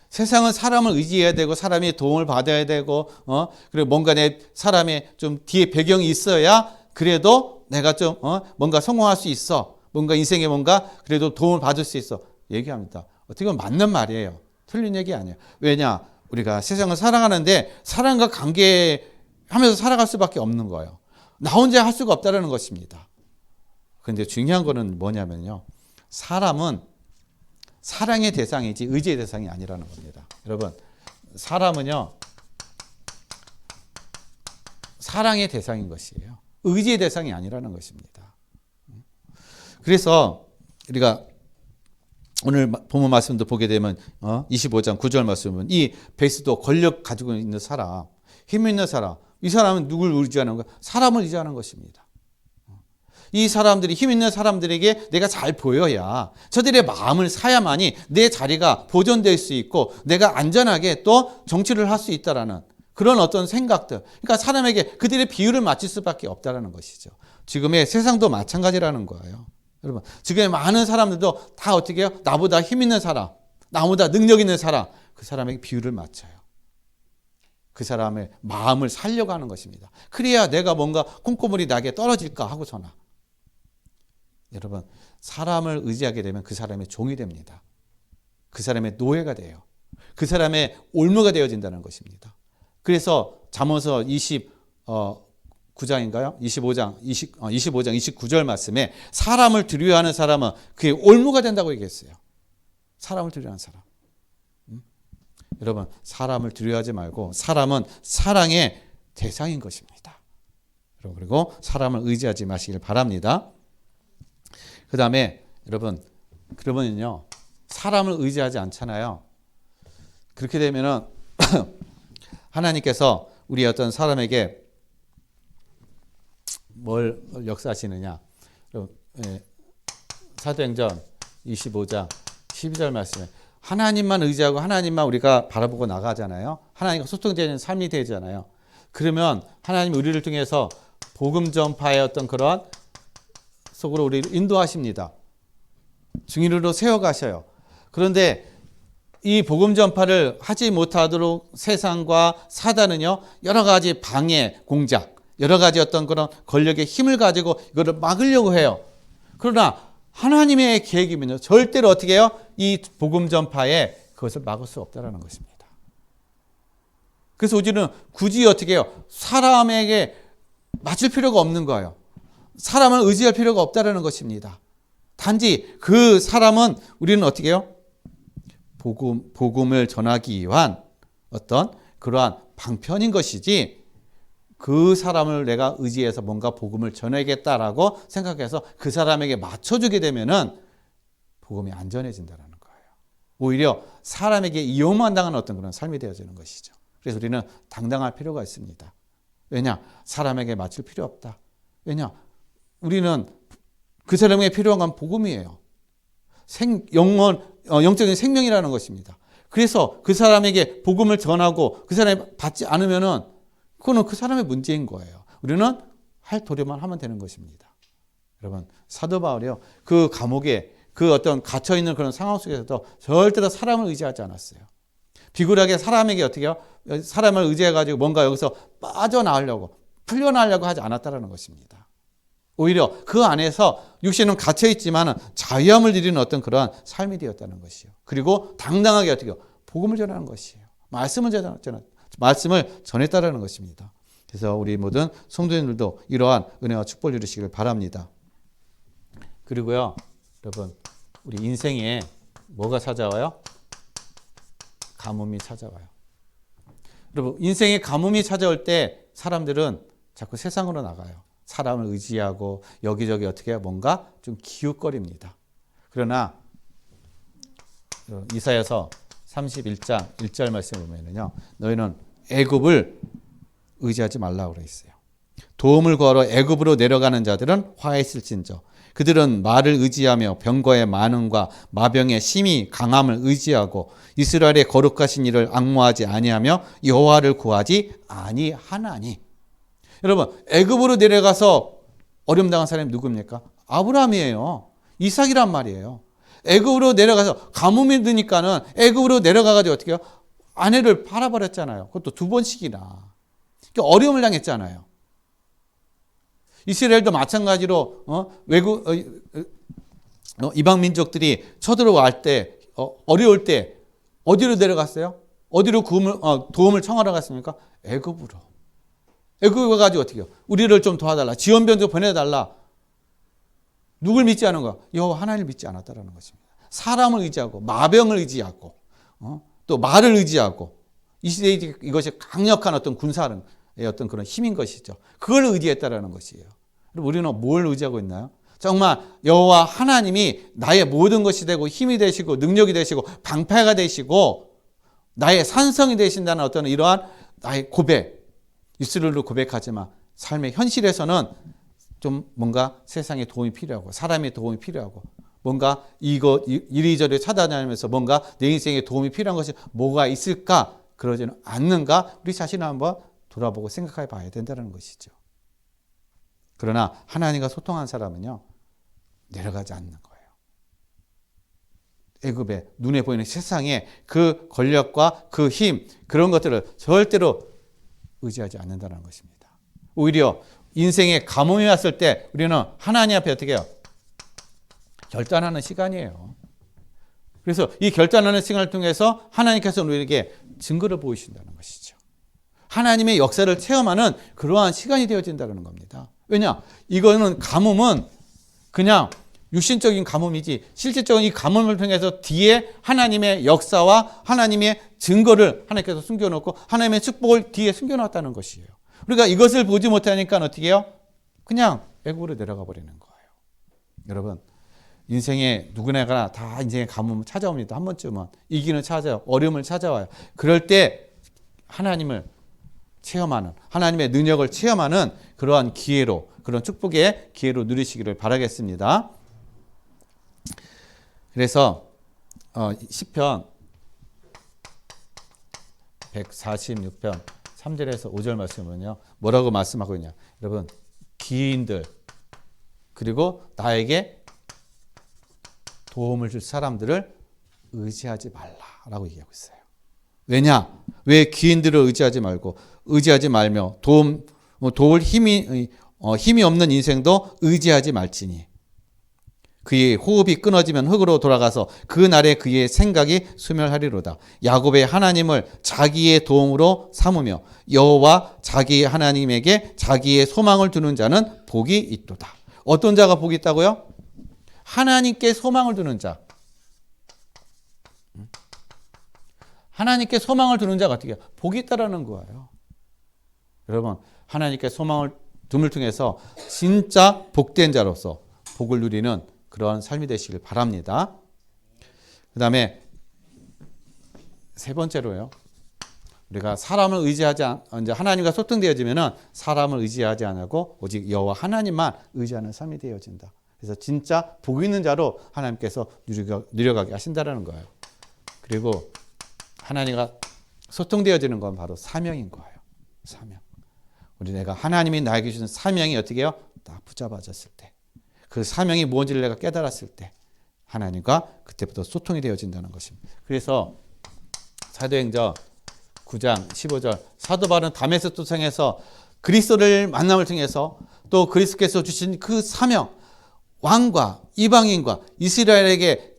세상은 사람을 의지해야 되고 사람이 도움을 받아야 되고 그리고 뭔가 내 사람의 좀 뒤에 배경이 있어야 그래도 내가 좀 뭔가 성공할 수 있어. 뭔가 인생에 뭔가 그래도 도움을 받을 수 있어. 얘기합니다. 어떻게 보면 맞는 말이에요. 틀린 얘기 아니에요. 왜냐? 우리가 세상을 살아가는데 사람과 관계하면서 살아갈 수밖에 없는 거예요. 나 혼자 할 수가 없다는 것입니다. 그런데 중요한 거는 뭐냐면요. 사람은 사랑의 대상이지 의지의 대상이 아니라는 겁니다. 여러분, 사람은요, 사랑의 대상인 것이에요. 의지의 대상이 아니라는 것입니다. 그래서 우리가 오늘 본문 말씀도 보게 되면 25장 9절 말씀은 이 베스도 권력 가지고 있는 사람, 힘 있는 사람, 이 사람은 누굴 의지하는 거야? 사람을 의지하는 것입니다. 이 사람들이 힘 있는 사람들에게 내가 잘 보여야 저들의 마음을 사야만이 내 자리가 보존될 수 있고 내가 안전하게 또 정치를 할 수 있다라는 그런 어떤 생각들. 그러니까 사람에게 그들의 비율을 맞출 수밖에 없다라는 것이죠. 지금의 세상도 마찬가지라는 거예요. 여러분, 지금의 많은 사람들도 다 어떻게 해요? 나보다 힘 있는 사람, 나보다 능력 있는 사람, 그 사람에게 비율을 맞춰요. 그 사람의 마음을 살려고 하는 것입니다. 그래야 내가 뭔가 콩고물이 나게 떨어질까 하고서나. 여러분, 사람을 의지하게 되면 그 사람의 종이 됩니다. 그 사람의 노예가 돼요. 그 사람의 올무가 되어진다는 것입니다. 그래서 잠언서 29장인가요? 25장 29절 말씀에 사람을 두려워하는 사람은 그의 올무가 된다고 얘기했어요. 사람을 두려워하는 사람. 여러분, 사람을 두려워하지 말고 사람은 사랑의 대상인 것입니다. 그리고 사람을 의지하지 마시길 바랍니다. 그 다음에 여러분, 그러면요, 사람을 의지하지 않잖아요. 그렇게 되면은 하나님께서 우리 어떤 사람에게 뭘 역사하시느냐. 사도행전 25장 12절 말씀에 하나님만 의지하고 하나님만 우리가 바라보고 나가잖아요. 하나님과 소통되는 삶이 되잖아요. 그러면 하나님 우리를 통해서 복음 전파의 어떤 그런 속으로 우리를 인도하십니다. 증인으로 세워가셔요. 그런데 이 복음 전파를 하지 못하도록 세상과 사단은요, 여러 가지 방해 공작, 여러 가지 어떤 그런 권력의 힘을 가지고 이거를 막으려고 해요. 그러나 하나님의 계획이면요, 절대로 어떻게 해요? 이 복음 전파에 그것을 막을 수 없다는 것입니다. 그래서 우리는 굳이 어떻게 해요? 사람에게 맞출 필요가 없는 거예요. 사람을 의지할 필요가 없다는 것입니다. 단지 그 사람은 우리는 어떻게 해요? 복음을 전하기 위한 어떤 그러한 방편인 것이지 그 사람을 내가 의지해서 뭔가 복음을 전하겠다라고 생각해서 그 사람에게 맞춰주게 되면은 복음이 안전해진다는 거예요. 오히려 사람에게 이용만 당하는 어떤 그런 삶이 되어지는 것이죠. 그래서 우리는 당당할 필요가 있습니다. 왜냐? 사람에게 맞출 필요 없다. 왜냐? 우리는 그 사람에게 필요한 건 복음이에요. 영적인 생명이라는 것입니다. 그래서 그 사람에게 복음을 전하고 그 사람이 받지 않으면은 그거는 그 사람의 문제인 거예요. 우리는 할 도리만 하면 되는 것입니다. 여러분, 사도 바울이요, 그 감옥에 그 어떤 갇혀 있는 그런 상황 속에서도 절대로 사람을 의지하지 않았어요. 비굴하게 사람에게 어떻게 해요? 사람을 의지해가지고 뭔가 여기서 빠져나오려고 풀려나오려고 하지 않았다는 것입니다. 오히려 그 안에서 육신은 갇혀 있지만 자유함을 누리는 어떤 그러한 삶이 되었다는 것이요. 그리고 당당하게 어떻게 해요? 복음을 전하는 것이에요. 말씀을 전했다는 것입니다. 그래서 우리 모든 성도님들도 이러한 은혜와 축복을 누리시길 바랍니다. 그리고요, 여러분, 우리 인생에 뭐가 찾아와요? 가뭄이 찾아와요. 여러분, 인생에 가뭄이 찾아올 때 사람들은 자꾸 세상으로 나가요. 사람을 의지하고 여기저기 어떻게 해요? 뭔가 좀 기웃거립니다. 그러나 이사야서 31장 1절 말씀 보면요, 너희는 애굽을 의지하지 말라고 그래 있어요. 도움을 구하러 애굽으로 내려가는 자들은 화해 있을진저 그들은 말을 의지하며 병거의 많음과 마병의 심히 강함을 의지하고 이스라엘의 거룩하신 이를 앙모하지 아니하며 여호와를 구하지 아니하나니. 여러분, 애굽으로 내려가서 어려움 당한 사람이 누굽니까? 아브라함이에요. 이삭이란 말이에요. 애굽으로 내려가서 가뭄이 드니까는 애굽으로 내려가가지고 어떻게 해요? 아내를 팔아버렸잖아요. 그것도 2번씩이나. 어려움을 당했잖아요. 이스라엘도 마찬가지로 외국 이방 민족들이 쳐들어갈 때 어려울 때 어디로 내려갔어요? 어디로 도움을 청하러 갔습니까? 애굽으로. 애굽에 가지고 어떻게 해요? 우리를 좀 도와달라. 지원병 좀 보내달라. 누굴 믿지 않은 거야? 여호와 하나님을 믿지 않았다라는 것입니다. 사람을 의지하고 마병을 의지하고 또 말을 의지하고 이것이 강력한 어떤 군사의 어떤 그런 힘인 것이죠. 그걸 의지했다라는 것이에요. 우리는 뭘 의지하고 있나요? 정말 여호와 하나님이 나의 모든 것이 되고 힘이 되시고 능력이 되시고 방패가 되시고 나의 산성이 되신다는 어떤 이러한 나의 고백, 입술로 고백하지만 삶의 현실에서는 좀 뭔가 세상에 도움이 필요하고 사람의 도움이 필요하고 뭔가 이리저리 찾아다니면서 뭔가 내 인생에 도움이 필요한 것이 뭐가 있을까? 그러지는 않는가? 우리 자신을 한번 돌아보고 생각해 봐야 된다는 것이죠. 그러나 하나님과 소통한 사람은요, 내려가지 않는 거예요. 애굽의 눈에 보이는 세상에 그 권력과 그 힘, 그런 것들을 절대로 의지하지 않는다는 것입니다. 오히려 인생에 가뭄이 왔을 때 우리는 하나님 앞에 어떻게 해요? 결단하는 시간이에요. 그래서 이 결단하는 시간을 통해서 하나님께서 우리에게 증거를 보이신다는 것이죠. 하나님의 역사를 체험하는 그러한 시간이 되어진다는 겁니다. 왜냐? 이거는 가뭄은 그냥 육신적인 가뭄이지 실질적인 이 가뭄을 통해서 뒤에 하나님의 역사와 하나님의 증거를 하나님께서 숨겨놓고 하나님의 축복을 뒤에 숨겨놨다는 것이에요. 우리가 이것을 보지 못하니까 어떻게 해요? 그냥 애굽으로 내려가 버리는 거예요. 여러분, 인생에 누구나 다 인생의 가뭄을 찾아옵니다. 한 번쯤은 이기는 찾아요. 어려움을 찾아와요. 그럴 때 하나님을 체험하는, 하나님의 능력을 체험하는 그러한 기회로, 그런 축복의 기회로 누리시기를 바라겠습니다. 그래서 시편 146편 3절에서 5절 말씀은요, 뭐라고 말씀하고 있냐? 여러분, 기인들 그리고 나에게 도움을 줄 사람들을 의지하지 말라라고 얘기하고 있어요. 왜냐? 왜 기인들을 의지하지 말며 도울 힘이 없는 인생도 의지하지 말지니 그의 호흡이 끊어지면 흙으로 돌아가서 그 날에 그의 생각이 소멸하리로다. 야곱의 하나님을 자기의 도움으로 삼으며 여호와 자기 하나님에게 자기의 소망을 두는 자는 복이 있도다. 어떤 자가 복이 있다고요? 하나님께 소망을 두는 자. 하나님께 소망을 두는 자가 어떻게 해요? 복이 있다라는 거예요. 여러분, 하나님께 소망을 둠을 통해서 진짜 복된 자로서 복을 누리는 그러한 삶이 되시길 바랍니다. 그 다음에 세 번째로요. 우리가 사람을 의지하지 이제 하나님과 소통되어지면은 사람을 의지하지 않고 오직 여호와 하나님만 의지하는 삶이 되어진다. 그래서 진짜 복 있는 자로 하나님께서 누려가게 하신다라는 거예요. 그리고 하나님과 소통되어지는 건 바로 사명인 거예요. 사명. 내가 하나님이 나에게 주신 사명이 어떻게 해요? 딱 붙잡아졌을 때. 그 사명이 무엇인지를 내가 깨달았을 때 하나님과 그때부터 소통이 되어진다는 것입니다. 그래서 사도행전 9장 15절 사도 바울은 다메섹 도상에서 그리스도를 만남을 통해서 또 그리스도께서 주신 그 사명, 왕과 이방인과 이스라엘에게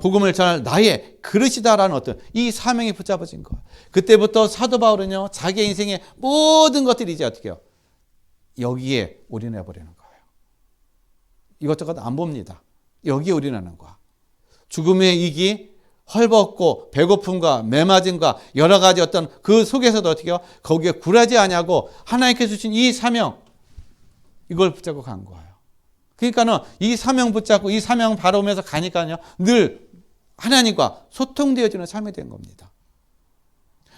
복음을 전할 나의 그릇이다라는 어떤 이 사명이 붙잡아진 거예요. 그때부터 사도 바울은요, 자기 인생의 모든 것들이 이제 어떻게 해요? 여기에 올인해 버리는 거예요. 이것저것 안 봅니다. 여기에 올인하는 거야. 죽음의 위기, 헐벗고 배고픔과 메마짐과 여러 가지 어떤 그 속에서도 어떻게 해요? 거기에 굴하지 않냐고 하나님께서 주신 이 사명, 이걸 붙잡고 간 거예요. 그러니까는 이 사명 붙잡고 이 사명 바라보면서 가니까요, 늘 하나님과 소통되어지는 삶이 된 겁니다.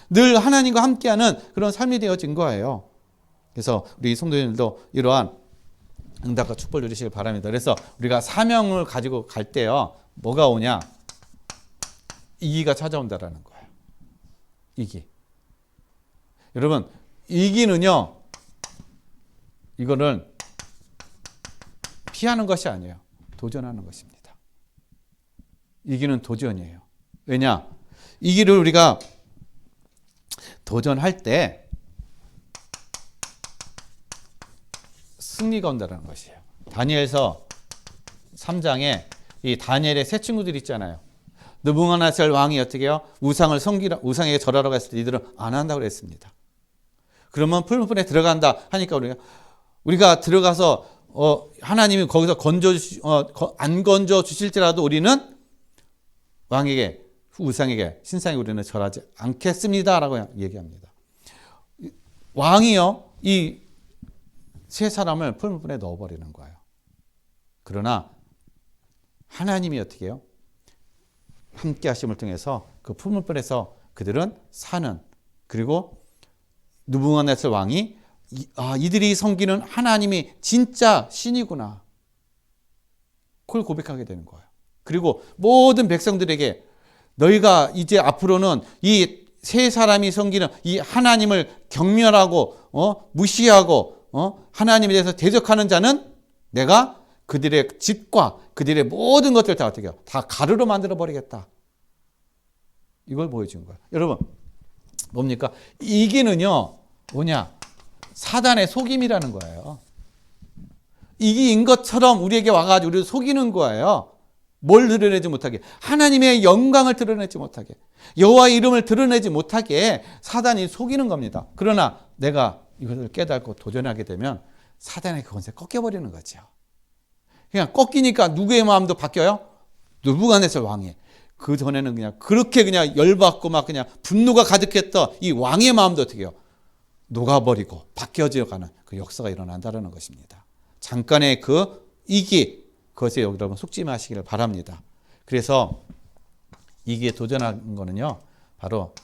늘 하나님과 함께하는 그런 삶이 되어진 거예요. 그래서 우리 성도님들도 이러한 응답과 축복을 누리시길 바랍니다. 그래서 우리가 사명을 가지고 갈 때요, 뭐가 오냐? 이기가 찾아온다라는 거예요. 이기. 여러분, 이기는요, 이거는 피하는 것이 아니에요. 도전하는 것입니다. 이기는 도전이에요. 왜냐? 이기를 우리가 도전할 때 승리가 온다는 것이에요. 다니엘서 3장에 이 다니엘의 세 친구들 있잖아요. 느부갓네살 왕이 어떻게 해요? 우상에게 절하라고 했을 때 이들은 안 한다고 그랬습니다. 그러면 풀무불에 들어간다 하니까 우리가 들어가서 하나님이 거기서 안 건져 주실지라도 우리는 왕에게, 우상에게, 신상에게 우리는 절하지 않겠습니다라고 얘기합니다. 왕이요, 이 세 사람을 풀무불에 넣어버리는 거예요. 그러나 하나님이 어떻게 해요? 함께 하심을 통해서 그 풀무불에서 그들은 사는, 그리고 느부갓네살 왕이 이들이 섬기는 하나님이 진짜 신이구나, 그걸 고백하게 되는 거예요. 그리고 모든 백성들에게 너희가 이제 앞으로는 이 세 사람이 섬기는 이 하나님을 경멸하고 무시하고 하나님에 대해서 대적하는 자는 내가 그들의 집과 그들의 모든 것들 다 어떻게 해요? 다 가루로 만들어 버리겠다. 이걸 보여준 거예요. 여러분, 뭡니까? 이기는요, 뭐냐? 사단의 속임이라는 거예요. 이기인 것처럼 우리에게 와가지고 우리를 속이는 거예요. 뭘 드러내지 못하게? 하나님의 영광을 드러내지 못하게, 여호와의 이름을 드러내지 못하게 사단이 속이는 겁니다. 그러나 내가 이것을 깨닫고 도전하게 되면 사단의 그 권세 꺾여버리는 거죠. 그냥 꺾이니까 누구의 마음도 바뀌어요? 느부갓네살 왕이. 그 전에는 그냥 그렇게 그냥 열받고 막 그냥 분노가 가득했던 이 왕의 마음도 어떻게 해요? 녹아버리고 바뀌어져 가는 그 역사가 일어난다는 것입니다. 잠깐의 그 이기, 그것에 여러분 속지 마시기를 바랍니다. 그래서 이기에 도전하는 거는요, 바로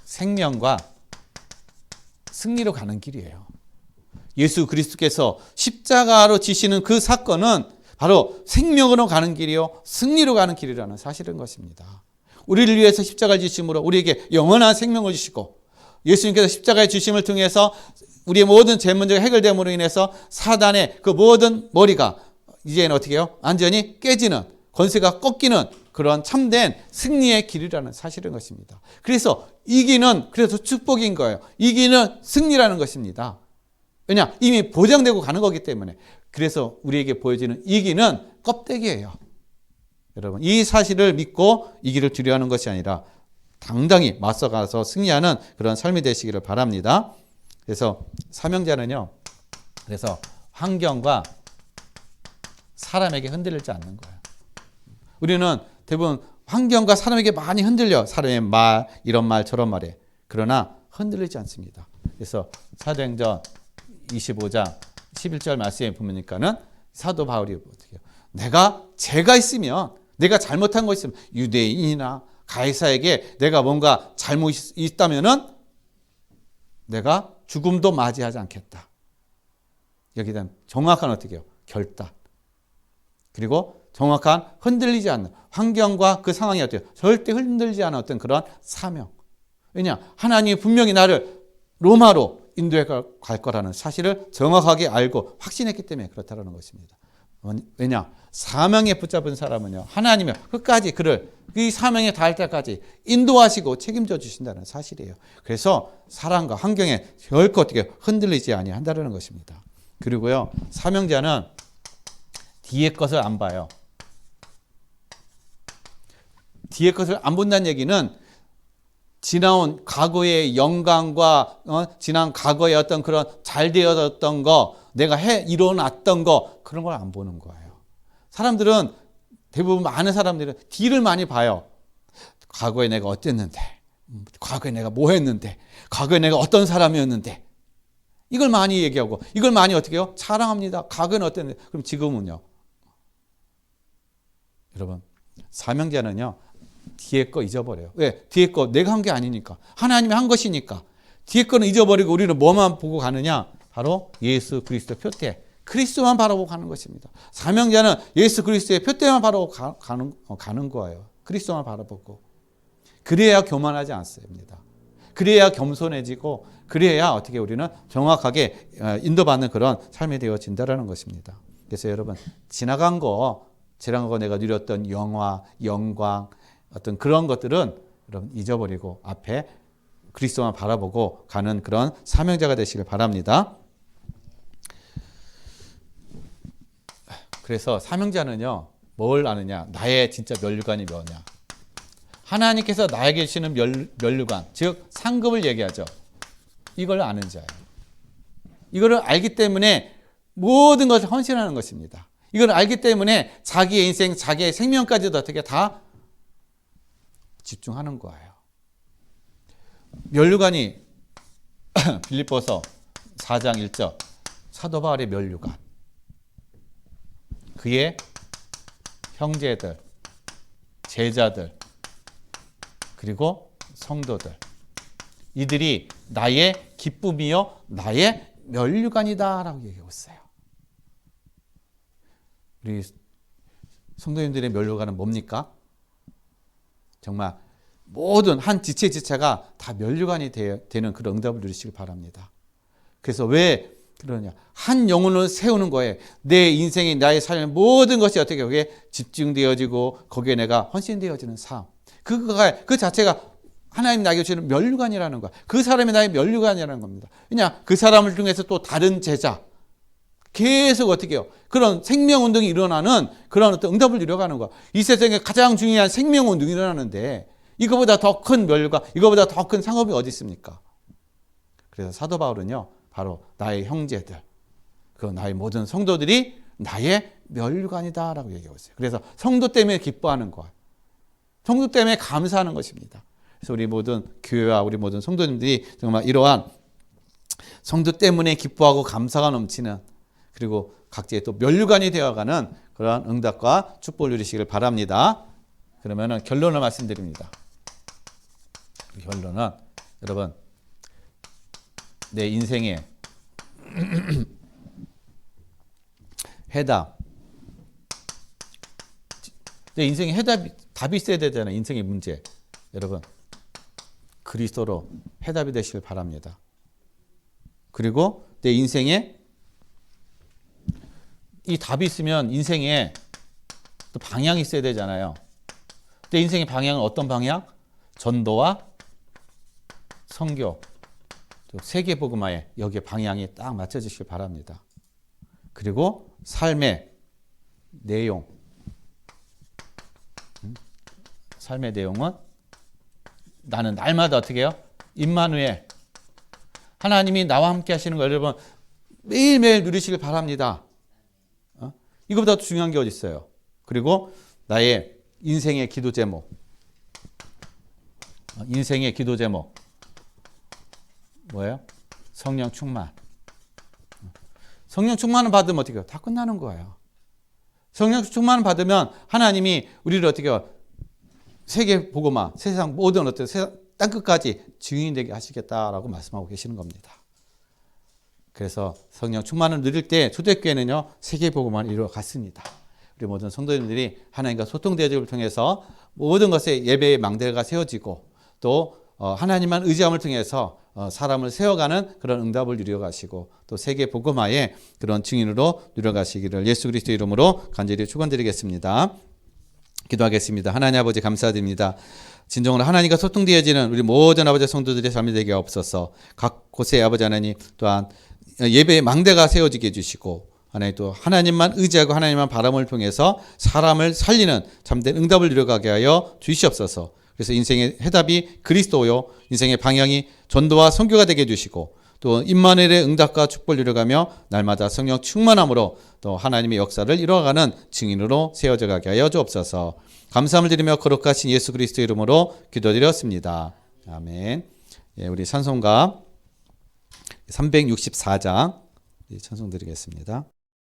생명과 승리로 가는 길이에요. 예수 그리스도께서 십자가로 지시는 그 사건은 바로 생명으로 가는 길이요, 승리로 가는 길이라는 사실인 것입니다. 우리를 위해서 십자가를 지심으로 우리에게 영원한 생명을 주시고, 예수님께서 십자가의 주심을 통해서 우리의 모든 죄 문제가 해결됨으로 인해서 사단의 그 모든 머리가 이제는 어떻게 해요? 완전히 깨지는, 권세가 꺾이는 그런 참된 승리의 길이라는 사실인 것입니다. 그래서 이기는, 그래서 축복인 거예요. 이기는 승리라는 것입니다. 왜냐? 이미 보장되고 가는 거기 때문에. 그래서 우리에게 보여지는 이기는 껍데기예요. 여러분, 이 사실을 믿고 이기를 두려워하는 것이 아니라 당당히 맞서가서 승리하는 그런 삶이 되시기를 바랍니다. 그래서 사명자는요, 그래서 환경과 사람에게 흔들리지 않는 거예요. 우리는 대부분 환경과 사람에게 많이 흔들려. 사람의 말, 이런 말, 저런 말에. 그러나 흔들리지 않습니다. 그래서 사도행전 25장 11절 말씀에 보니까는 사도 바울이 어떻게 해요? 내가 죄가 있으면, 내가 잘못한 거 있으면 유대인이나 가이사에게 내가 뭔가 잘못이 있다면은 내가 죽음도 맞이하지 않겠다. 여기에 대한 정확한 어떻게 해요? 결단. 그리고 정확한 흔들리지 않는 환경과 그 상황이 어때요? 절대 흔들리지 않은 어떤 그런 사명. 왜냐? 하나님이 분명히 나를 로마로 인도해 갈 거라는 사실을 정확하게 알고 확신했기 때문에 그렇다는 것입니다. 왜냐? 사명에 붙잡은 사람은요, 하나님이 끝까지 그를 이 사명에 닿을 때까지 인도하시고 책임져 주신다는 사실이에요. 그래서 사람과 환경에 결코 어떻게 흔들리지 아니한다는 것입니다. 그리고요, 사명자는 뒤에 것을 안 봐요. 뒤에 것을 안 본다는 얘기는 지나온 과거의 영광과 지난 과거의 어떤 그런 잘 되어졌던 거, 내가 일어났던 거, 그런 걸 안 보는 거예요. 사람들은, 대부분 많은 사람들은 뒤를 많이 봐요. 과거에 내가 어땠는데, 과거에 내가 뭐 했는데, 과거에 내가 어떤 사람이었는데, 이걸 많이 얘기하고, 이걸 많이 어떻게 해요? 자랑합니다. 과거에는 어땠는데. 그럼 지금은요? 여러분, 사명자는요, 뒤에 거 잊어버려요. 왜? 뒤에 거 내가 한 게 아니니까. 하나님이 한 것이니까. 뒤에 거는 잊어버리고 우리는 뭐만 보고 가느냐? 바로 예수 그리스도 표태, 그리스도만 바라보고 가는 것입니다. 사명자는 예수 그리스도의 표대만 바라보고 가는 거예요. 그리스도만 바라보고. 그래야 교만하지 않습니다. 그래야 겸손해지고 그래야 어떻게 우리는 정확하게 인도받는 그런 삶이 되어진다는 것입니다. 그래서 여러분 지나간 거 내가 누렸던 영광 어떤 그런 것들은 여러분 잊어버리고 앞에 그리스도만 바라보고 가는 그런 사명자가 되시길 바랍니다. 그래서 사명자는요, 뭘 아느냐? 나의 진짜 면류관이 뭐냐? 하나님께서 나에게 주시는 면류관, 즉 상급을 얘기하죠. 이걸 아는 자예요. 이거를 알기 때문에 모든 것을 헌신하는 것입니다. 이걸 알기 때문에 자기의 인생, 자기의 생명까지도 어떻게 다 집중하는 거예요. 면류관이 빌립보서 4장 1절 사도 바울의 면류관. 그의 형제들, 제자들, 그리고 성도들. 이들이 나의 기쁨이요, 나의 면류관이다 라고 얘기하고 있어요. 우리 성도님들의 면류관은 뭡니까? 정말 모든 한 지체가 다 면류관이 되는 그런 응답을 누리시길 바랍니다. 그래서 왜 그러냐? 한 영혼을 세우는 거에 내 인생이 나의 삶의 모든 것이 어떻게 거기에 집중되어지고 거기에 내가 헌신되어지는 삶. 그 자체가 하나님 나에게 주시는 면류관이라는 거야. 그 사람이 나의 면류관이라는 겁니다. 왜냐? 그 사람을 통해서 또 다른 제자 계속 어떻게 해요? 그런 생명운동이 일어나는 그런 어떤 응답을 누려가는 거야. 이 세상에 가장 중요한 생명운동이 일어나는데 이거보다 더 큰 면류관, 이거보다 더 큰 상업이 어디 있습니까? 그래서 사도 바울은요, 바로 나의 형제들, 그 나의 모든 성도들이 나의 면류관이다라고 얘기하고 있어요. 그래서 성도 때문에 기뻐하는 것, 성도 때문에 감사하는 것입니다. 그래서 우리 모든 교회와 우리 모든 성도님들이 정말 이러한 성도 때문에 기뻐하고 감사가 넘치는, 그리고 각자의 또 면류관이 되어가는 그런 응답과 축복을 누리시길 바랍니다. 그러면 결론을 말씀드립니다. 결론은 여러분, 내 인생에 해답, 내 인생에 답이 있어야 되잖아요. 인생의 문제. 여러분, 그리스도로 해답이 되시길 바랍니다. 그리고 내 인생에 이 답이 있으면 인생에 또 방향이 있어야 되잖아요. 내 인생의 방향은 어떤 방향? 전도와 선교, 또 세계복음화에 여기에 방향이 딱 맞춰지시길 바랍니다. 그리고 삶의 내용, 삶의 내용은 나는 날마다 어떻게 해요? 임마누엘, 하나님이 나와 함께 하시는 거 여러분 매일매일 누리시길 바랍니다. 이거보다 더 중요한 게 어디 있어요? 그리고 나의 인생의 기도 제목, 인생의 기도 제목 뭐예요? 성령 충만. 성령 충만을 받으면 어떻게 해요? 다 끝나는 거예요. 성령 충만을 받으면 하나님이 우리를 어떻게 해요? 세계 복음화, 세상 모든 어떤 땅끝까지 증인이 되게 하시겠다라고 말씀하고 계시는 겁니다. 그래서 성령 충만을 누릴 때 초대교회는요, 세계 복음화를 이루어갔습니다. 우리 모든 성도님들이 하나님과 소통대적을 통해서 모든 것에 예배의 망대가 세워지고 또 하나님만 의지함을 통해서 사람을 세워가는 그런 응답을 누려가시고 또 세계 복음화의 그런 증인으로 누려가시기를 예수 그리스도 이름으로 간절히 축원드리겠습니다. 기도하겠습니다. 하나님 아버지 감사드립니다. 진정으로 하나님과 소통되어지는 우리 모든 아버지 성도들의 삶이 되게 없어서 각 곳에 아버지 하나님 또한 예배의 망대가 세워지게 해주시고 하나님 또 하나님만 의지하고 하나님만 바람을 통해서 사람을 살리는 참된 응답을 누려가게 하여 주시옵소서. 그래서 인생의 해답이 그리스도요, 인생의 방향이 전도와 선교가 되게 해주시고 또 임마누엘의 응답과 축복을 누려가며 날마다 성령 충만함으로 또 하나님의 역사를 이루어가는 증인으로 세워져 가게 하여 주옵소서. 감사함을 드리며 거룩하신 예수 그리스도 이름으로 기도드렸습니다. 아멘. 예, 우리 찬송가 364장 찬송 드리겠습니다.